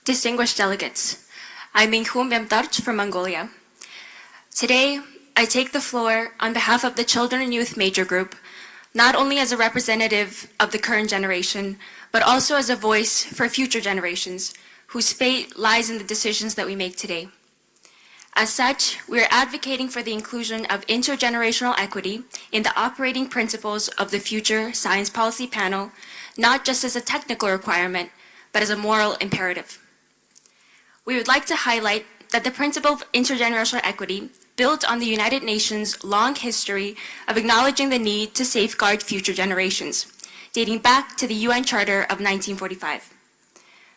Distinguished delegates, I'm Minghum Yamtarch from Mongolia. Today, I take the floor on behalf of the Children and Youth Major Group, not only as a representative of the current generation, but also as a voice for future generations whose fate lies in the decisions that we make today. As such, we are advocating for the inclusion of intergenerational equity in the operating principles of the Future Science Policy Panel, not just as a technical requirement, but as a moral imperative. We would like to highlight that the principle of intergenerational equity built on the United Nations' long history of acknowledging the need to safeguard future generations, dating back to the UN Charter of 1945.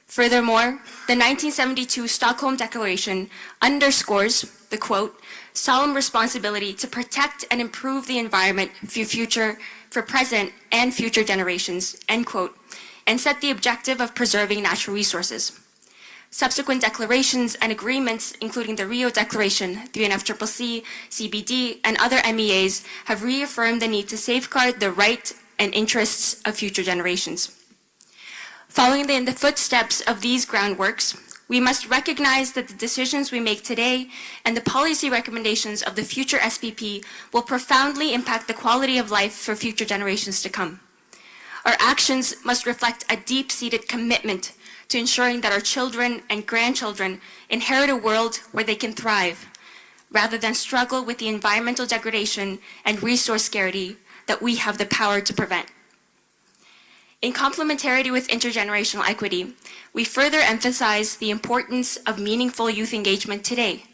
Furthermore, the 1972 Stockholm Declaration underscores the, quote, solemn responsibility to protect and improve the environment for present and future generations, end quote, and set the objective of preserving natural resources. Subsequent declarations and agreements, including the Rio Declaration, the UNFCCC, CBD, and other MEAs, have reaffirmed the need to safeguard the right and interests of future generations. Following in the footsteps of these groundworks, we must recognize that the decisions we make today and the policy recommendations of the future SPP will profoundly impact the quality of life for future generations to come. Our actions must reflect a deep-seated commitment to ensuring that our children and grandchildren inherit a world where they can thrive, rather than struggle with the environmental degradation and resource scarcity that we have the power to prevent. In complementarity with intergenerational equity, we further emphasize the importance of meaningful youth engagement today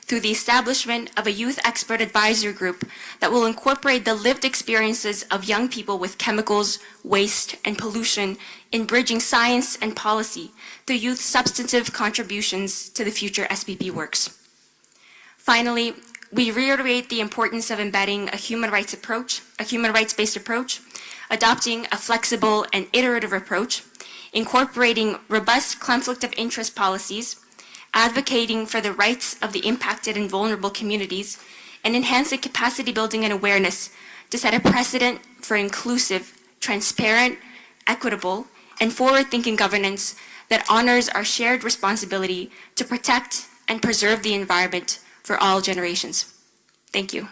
through the establishment of a youth expert advisory group that will incorporate the lived experiences of young people with chemicals, waste, and pollution in bridging science and policy through youth substantive contributions to the future SPP works. Finally, we reiterate the importance of embedding a human rights-based approach, adopting a flexible and iterative approach, incorporating robust conflict of interest policies, advocating for the rights of the impacted and vulnerable communities, and enhancing capacity building and awareness to set a precedent for inclusive, transparent, equitable, and forward-thinking governance that honors our shared responsibility to protect and preserve the environment for all generations. Thank you.